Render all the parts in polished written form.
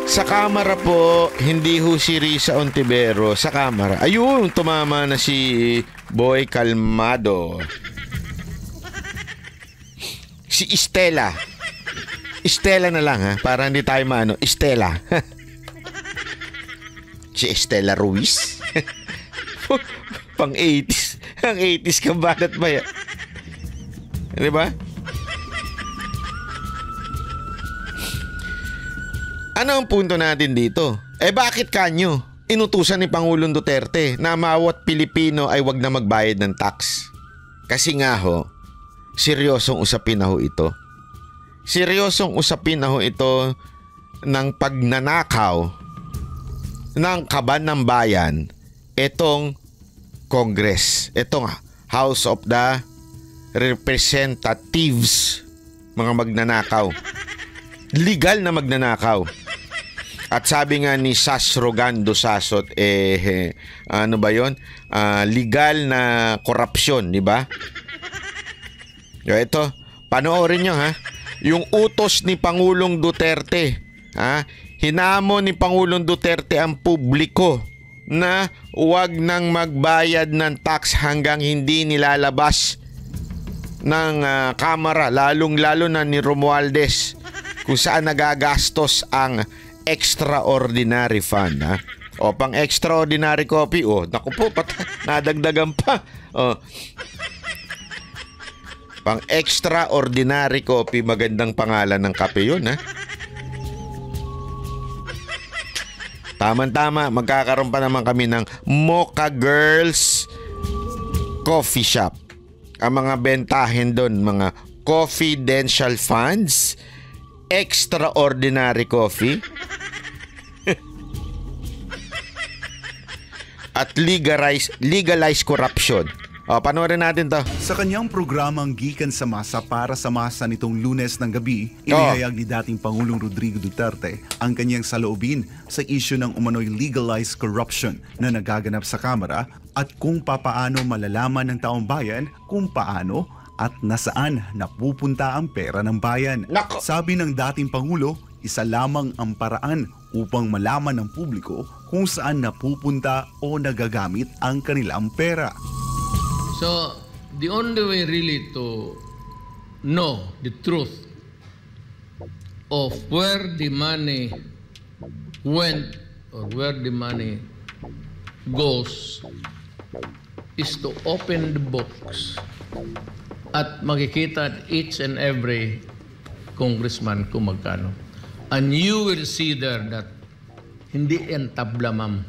Sa kamera po, hindi ho si Risa Ontivero. Sa kamera. Ayun, tumama na si Boy Calmado. Si Estela. Estela na lang ha, para hindi tayo maano. Estela. Si Estela Ruiz. Pang 80s. Ang 80s ka banat ba yan? Di ba? Ano ang punto natin dito? Bakit kanyo inutusan ni Pangulong Duterte na bawat Pilipino ay wag na magbayad ng tax? Kasi nga ho, seryosong usapin na ho ito. Seryosong usapin na ho ito ng pagnanakaw ng kaban ng bayan itong Congress, itong House of the Representatives, mga magnanakaw. Legal na magnanakaw. At sabi nga ni Sasrogando Sasot, ano ba yun? Legal na korupsyon, di ba? Ito, panoorin nyo ha. Yung utos ni Pangulong Duterte, hinamon ni Pangulong Duterte ang publiko na huwag nang magbayad ng tax hanggang hindi nilalabas ng kamera, lalong-lalo na ni Romualdez, kung saan nagagastos ang extraordinary fund. O pang extraordinary copy, naku po, nadagdagan pa. Pang extraordinary copy, magandang pangalan ng kape yun, Tama-tama, magkakaroon pa naman kami ng Mocha Girls Coffee Shop. Ang mga bentahin doon, mga confidential funds, extraordinary coffee, at legalized corruption. Panoorin natin to. Sa kanyang programang Gikan sa Masa para sa Masa nitong Lunes ng gabi, inihayag ni dating Pangulong Rodrigo Duterte ang kanyang saloobin sa isyu ng umano'y legalized corruption na nagaganap sa Kamara at kung papaano malalaman ng taong bayan kung paano at nasaan napupunta ang pera ng bayan. Sabi ng dating Pangulo, isa lamang ang paraan upang malaman ng publiko kung saan napupunta o nagagamit ang kanilang pera. So, the only way really to know the truth of where the money went or where the money goes is to open the books at makikita at each and every congressman kung magkano. And you will see there that hindi yan tabla, ma'am.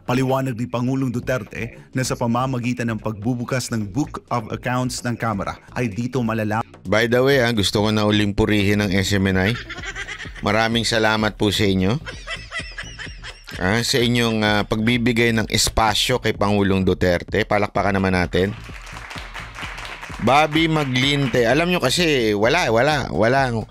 Paliwanag ni Pangulong Duterte na sa pamamagitan ng pagbubukas ng Book of Accounts ng Kamara ay dito malalaman. By the way, gusto ko na uling purihin ng SMNI. Maraming salamat po sa inyo. Sa inyong pagbibigay ng espasyo kay Pangulong Duterte. Palakpakan naman natin. Bobby Maglinte. Alam nyo kasi walang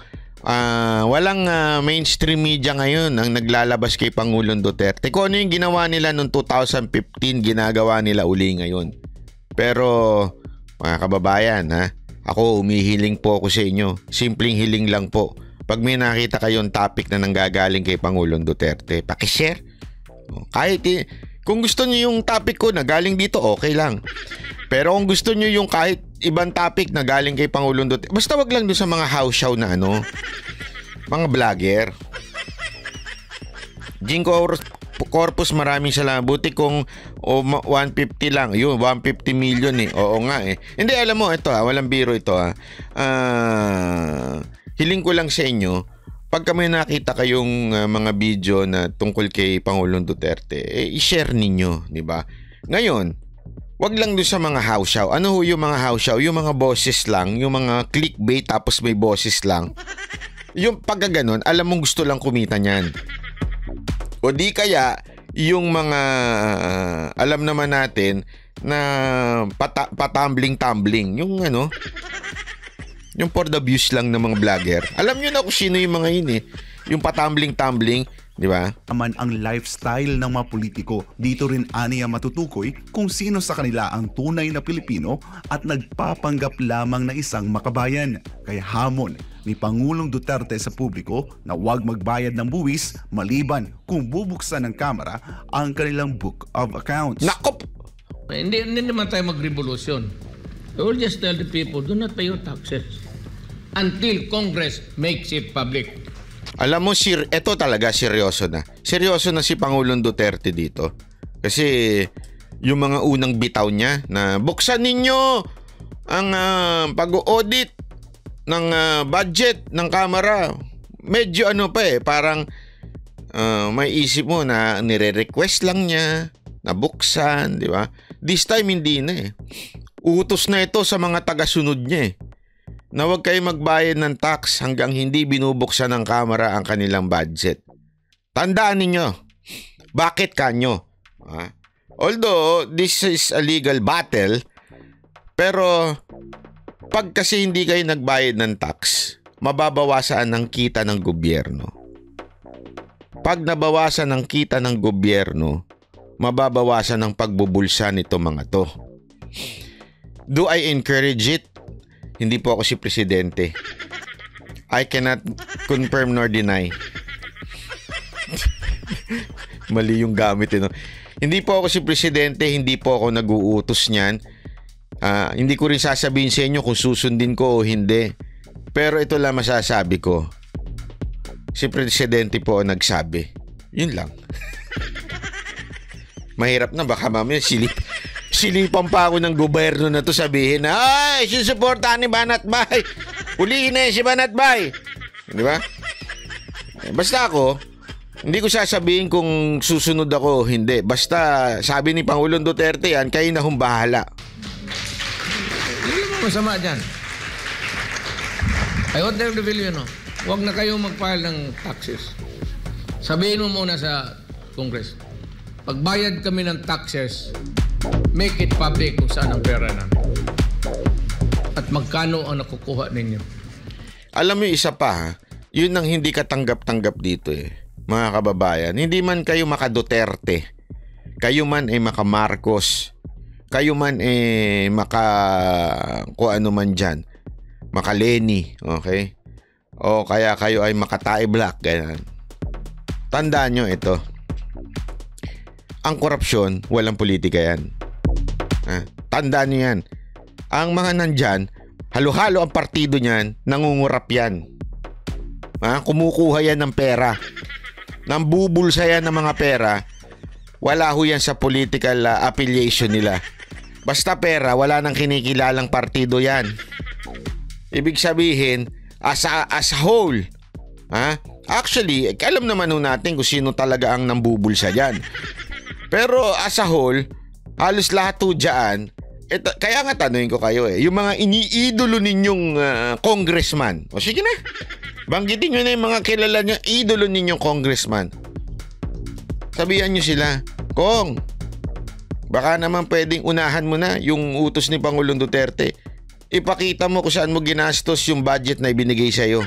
mainstream media ngayon ang naglalabas kay Pangulong Duterte. Kung ano yung ginawa nila noong 2015, ginagawa nila uli ngayon. Pero mga kababayan, ako humihiling po ako sa inyo. Simpleng hiling lang po. Pag may nakita kayong topic na nanggagaling kay Pangulong Duterte, pakishare. Kahit kung gusto niyo yung topic ko na galing dito, okay lang. Pero kung gusto niyo yung kahit ibang topic na galing kay Pangulong Duterte, basta wag lang doon sa mga house show na mga vlogger. Jinko Corpus, maraming salamat. Buti kung 150 lang. Yun, 150 million Oo nga Hindi, alam mo, ito walang biro ito hiling ko lang sa inyo, pag may nakita kayong mga video na tungkol kay Pangulong Duterte, i-share ninyo, di ba? Ngayon, wag lang doon sa mga house show. Ano yung mga house show? Yung mga boses lang, yung mga clickbait tapos may boses lang. Yung pagka ganun, alam mong gusto lang kumita niyan. O di kaya, yung mga alam naman natin na patambling-tambling. Yung yung for the views lang ng mga vlogger. Alam nyo na kung sino yung mga yun Yung patambling-tambling. Di ba? Naman ang lifestyle ng mga politiko. Dito rin aniya matutukoy kung sino sa kanila ang tunay na Pilipino at nagpapanggap lamang na isang makabayan. Kaya hamon ni Pangulong Duterte sa publiko na huwag magbayad ng buwis maliban kung bubuksan ng Kamara ang kanilang Book of Accounts. Nakop! Hindi naman tayo mag-revolution. I will just tell the people, do not pay your taxes until Congress makes it public. Alam mo, ito talaga seryoso na. Seryoso na si Pangulong Duterte dito. Kasi yung mga unang bitaw niya na buksan ninyo ang pag-audit ng budget ng Kamara. Medyo parang may isip mo na nire-request lang niya na buksan, di ba? This time hindi na Utos na ito sa mga taga-sunod niya na huwag kayo magbayad ng tax hanggang hindi binubuksan ng Kamara ang kanilang budget. Tandaan ninyo, bakit kanyo? Although this is a legal battle, pero pag kasi hindi kayo nagbayad ng tax, mababawasan ng kita ng gobyerno. Pag nabawasan ng kita ng gobyerno, mababawasan ng pagbubulsa nito mga to. Do I encourage it? Hindi po ako si Presidente. I cannot confirm nor deny. Mali yung gamit Hindi po ako si Presidente, hindi po ako nag-uutos niyan. Hindi ko rin sasabihin sa inyo kung susundin ko o hindi. Pero ito lang masasabi ko. Si Presidente po ang nagsabi. Yun lang. Mahirap na, baka mamaya silipan pa ako ng gobyerno na to sabihin na, ay, susuportahan ni Banatbay. Ulihin na si Banatbay. Di ba? Basta ako, hindi ko sasabihin kung susunod ako o hindi. Basta sabi ni Pangulong Duterte yan, kayo na bahala. Hindi mo masama dyan. I want them to believe, huwag na kayong mag-file ng taxes. Sabihin mo muna sa Congress, pagbayad kami ng taxes, make it public kung saan ang pera namin. At magkano ang nakukuha ninyo. Alam mo isa pa, yun ang hindi katanggap-tanggap dito mga kababayan. Hindi man kayo maka-Duterte, kayo man ay maka-Marcos, kayo man ay kung ano man dyan, maka-Lenny, okay? O kaya kayo ay maka-Tae Black, ganyan. Tandaan nyo ito. Ang korupsyon, walang politika yan. Tandaan nyo yan. Ang mga nandyan, halo-halo ang partido niyan, nangungurap yan. Kumukuha yan ng pera. Nambubulsa yan ng mga pera. Wala ho yan sa political affiliation nila. Basta pera, wala nang kinikilalang partido yan. Ibig sabihin, as a whole, actually, alam naman ho natin kung sino talaga ang nambubulsa dyan. Pero as a whole, halos lahat ho dyan, kaya nga tanungin ko kayo yung mga iniidolo ninyong congressman. O sige na, banggitin nyo na yung mga kilala nyo, idolo ninyong congressman. Sabihan nyo sila, Kong, baka naman pwedeng unahan mo na yung utos ni Pangulong Duterte. Ipakita mo kung saan mo ginastos yung budget na ibinigay sa'yo.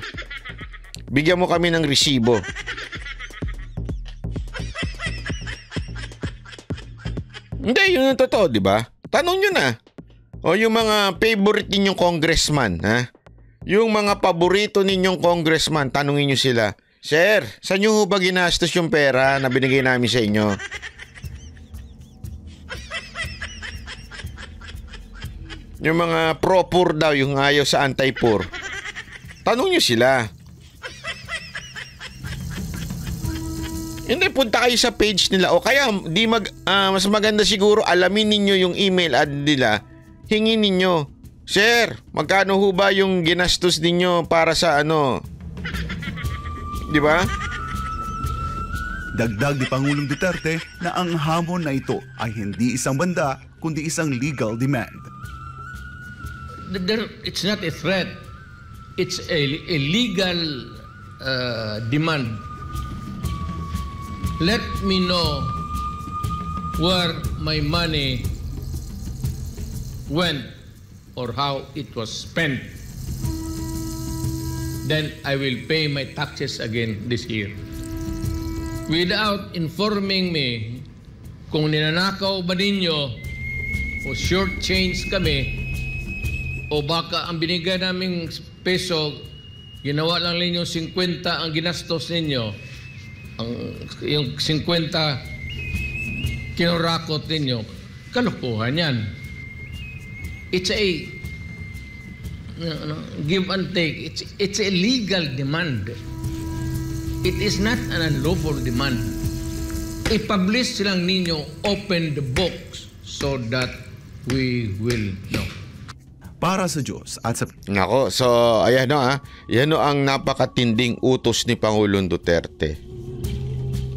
Bigyan mo kami ng resibo. Hindi, yun ang totoo, di ba? Tanong nyo na. O yung mga favorite ninyong congressman, yung mga paborito ninyong congressman, tanungin nyo sila, Sir, saan nyo ba ginastos yung pera na binigay namin sa inyo? Yung mga pro-poor daw, yung ayaw sa anti-poor. Tanong nyo sila. Hindi, punta kayo sa page nila. O kaya, mas maganda siguro, alamin ninyo yung email ad nila. Hingin ninyo, Sir, magkano ho ba yung ginastos ninyo para sa Di ba? Dagdag ni Pangulong Duterte na ang hamon na ito ay hindi isang banda, kundi isang legal demand. It's not a threat. It's a legal demand. Let me know where my money went or how it was spent. Then I will pay my taxes again this year. Without informing me kung ninanakaw ba ninyo o short change kami o baka ang binigay naming peso ginawa lang ninyo 50 ang ginastos ninyo. Yung 50 kinurakot ninyo, kalokohan yan. It's a give and take. It's a legal demand. It is not an unlawful demand. I-publish silang ninyo, open the books so that we will know. Para sa Diyos at sa... Nako, so ayan no yan no ang napakatinding utos ni Pangulong Duterte.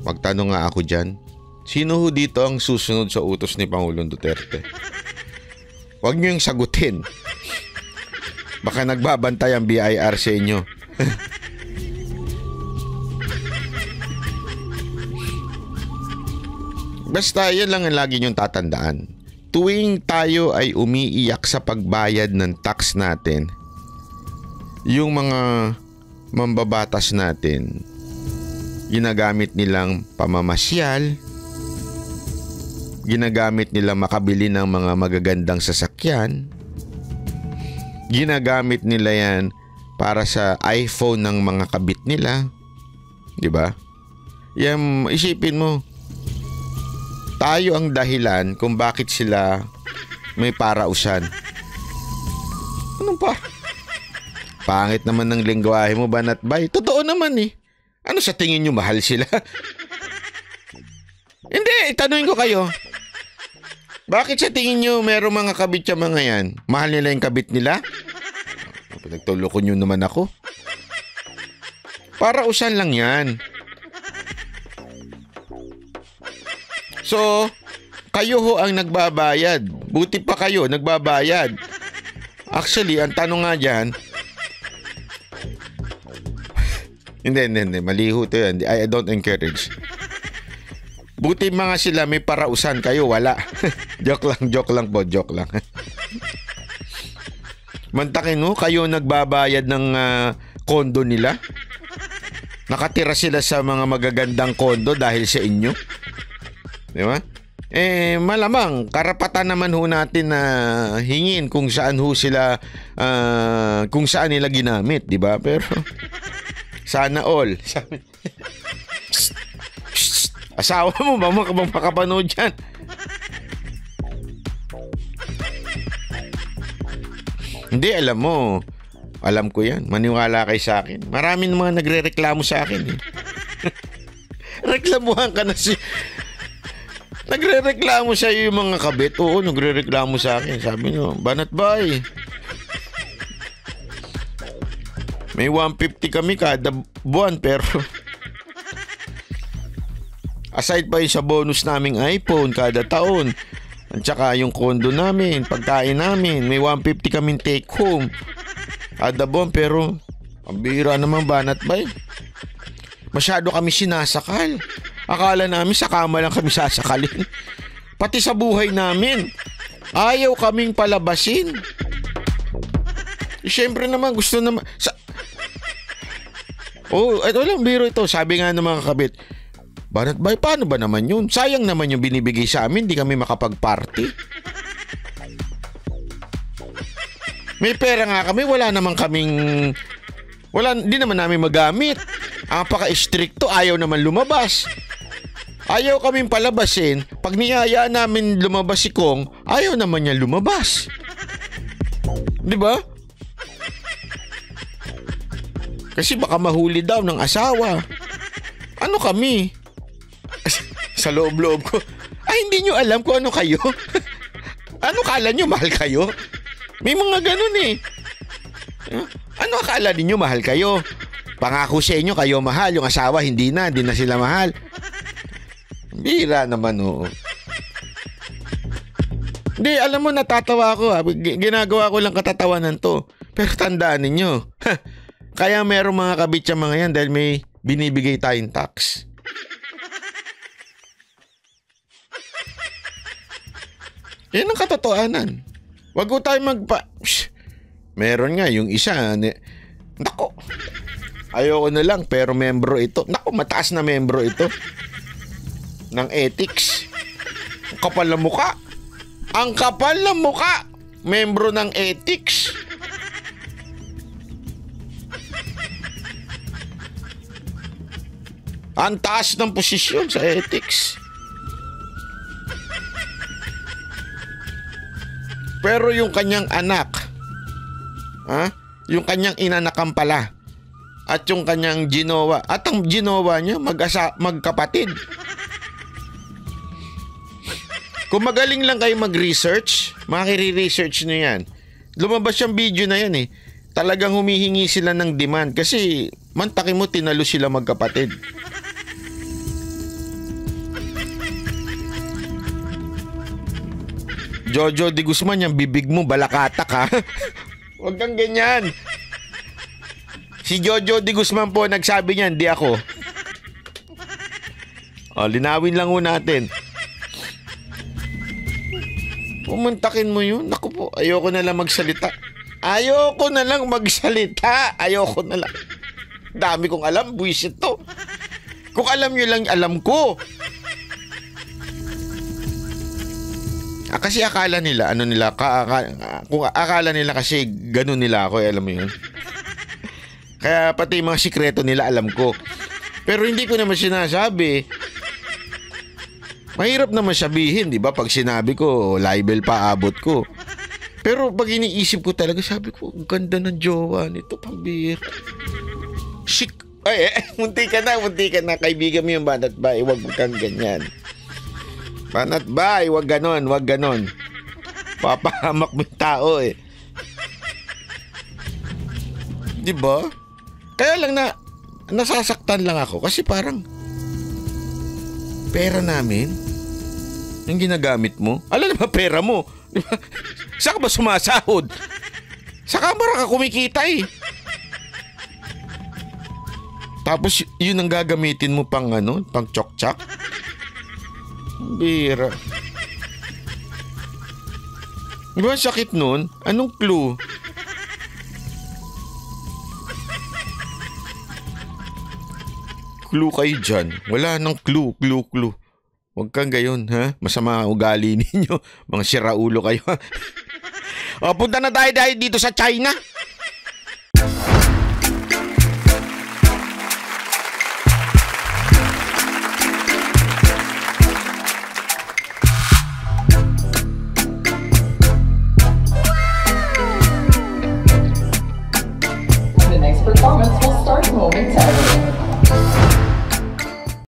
Magtanong nga ako dyan, sino ho dito ang susunod sa utos ni Pangulong Duterte? Huwag niyo yung sagutin. Baka nagbabantay ang BIR sa inyo. Basta yan lang ang lagi niyong tatandaan. Tuwing tayo ay umiiyak sa pagbayad ng tax natin, yung mga mambabatas natin, ginagamit nilang pamamasyal, ginagamit nilang makabili ng mga magagandang sasakyan, ginagamit nila yan para sa iPhone ng mga kabit nila. Diba? Yan, isipin mo, tayo ang dahilan kung bakit sila may parausan. Anong pa? Pangit naman ng lengguwahe mo, Banat Bay. Totoo naman eh. Ano sa tingin nyo, mahal sila? Hindi, tanungin ko kayo. Bakit sa tingin nyo merong mga kabit sa mga yan? Mahal nila yung kabit nila? Pinagtuloko nyo naman ako. Parausan lang yan. So, kayo ho ang nagbabayad. Buti pa kayo, nagbabayad. Actually, ang tanong nga dyan, hindi. Maliho to yan. I don't encourage. Buti mga sila may parausan, kayo wala. Joke lang po. Mantakin mo, kayo nagbabayad ng kondo nila. Nakatira sila sa mga magagandang kondo dahil sa inyo. Di ba? Malamang, karapatan naman ho natin na hingin kung saan ho sila, kung saan nila ginamit, di ba? Pero, sana all. Asawa mo ba makapanood dyan? Hindi, alam mo. Alam ko yan. Maniwala kayo sa akin. Maraming mga nagre-reklamo sa akin. Eh. Reklamuhan ka na si... Nagre-reklamo sa iyo yung mga kabit. Oo, nagre-reklamo sa akin. Sabi nyo, Banat Bay, may 150 kami kada buwan pero aside pa yung sa bonus naming iPhone kada taon at saka yung kondo namin, pagkain namin, may 150 kaming take home kada buwan pero ang bihira naman, Banat Bay. Masyado kami sinasakal. Akala namin sa kama lang kami sasakalin. Pati sa buhay namin. Ayaw kaming palabasin. Siyempre naman gusto naman... ito lang biro ito. Sabi nga ng mga kabit, Banat Bay, paano ba naman yun? Sayang naman yung binibigay sa amin. Di kami makapag-party. May pera nga kami. Wala naman kaming... Di naman namin magamit. Apaka-stricto. Ayaw naman lumabas. Ayaw kaming palabasin. Pag niyayaan namin lumabas si Kong, ayaw naman niya lumabas. Di ba? Kasi baka mahuli daw ng asawa. Ano kami? Sa loob-loob ko, hindi nyo alam kung ano kayo. Ano kala nyo mahal kayo? May mga ganun eh. Ano akala ninyo mahal kayo? Pangako sa inyo kayo mahal, yung asawa hindi na sila mahal. Bira naman, oo. Hindi, alam mo, natatawa ako. Ginagawa ko lang katatawanan to. Pero tandaan ninyo, kaya merong mga kabit sa mga yan dahil may binibigay tayong tax. Yan ang katotohanan. Wag ko tayo meron nga yung isa. Nako, ayoko na lang pero membro ito. Nako, mataas na membro ito. Ng ethics. Ang kapal ng muka. Ang kapal ng muka. Membro ng ethics. Ang taas ng posisyon sa ethics. Pero yung kanyang anak, yung kanyang inanakan pala, at yung kanyang ginawa, at ang ginawa niya magkapatid. Kung magaling lang kayo mag-research, makiri-research nyo yan. Lumabas yung video na yan eh. Talagang humihingi sila ng demand kasi mantakin mo tinalo sila magkapatid. Jojo de Guzman, yung bibig mo balakatak ha. Huwag kang ganyan. Si Jojo de Guzman po nagsabi niyan, di ako. Linawin lang ho natin. Pumuntakin mo yun. Naku po, ayoko na lang magsalita. Ayoko na lang. Dami kong alam, buwisit to. Kung alam nyo lang, alam ko. Kasi akala nila, kung akala nila kasi ganun nila ako, alam mo yun. Kaya pati mga sikreto nila alam ko. Pero hindi ko naman sinasabi. Mahirap naman sabihin, di ba? Pag sinabi ko, libel pa abot ko. Pero pag iniisip ko talaga, sabi ko, ang ganda ng jowa nito, pambira. Chic. Munti ka na. Kaibigan mo yung banat ba? Huwag kang ganyan. Banat ba? Huwag ganon. Papahamak mo yung tao eh. Di ba? Kaya lang nasasaktan lang ako kasi parang pera namin yung ginagamit mo. Alam na ba pera mo? Diba? Saan ka ba sumasahod? Sa kamera ka kumikita eh. Tapos yun ang gagamitin mo pang chok-chak. Bira. Diba sakit nun? Anong clue? Clue kayo dyan. Wala nang clue. Huwag kang gayon, ha? Masama ugali ninyo. Mga siraulo kayo. Punta na tayo dito sa China.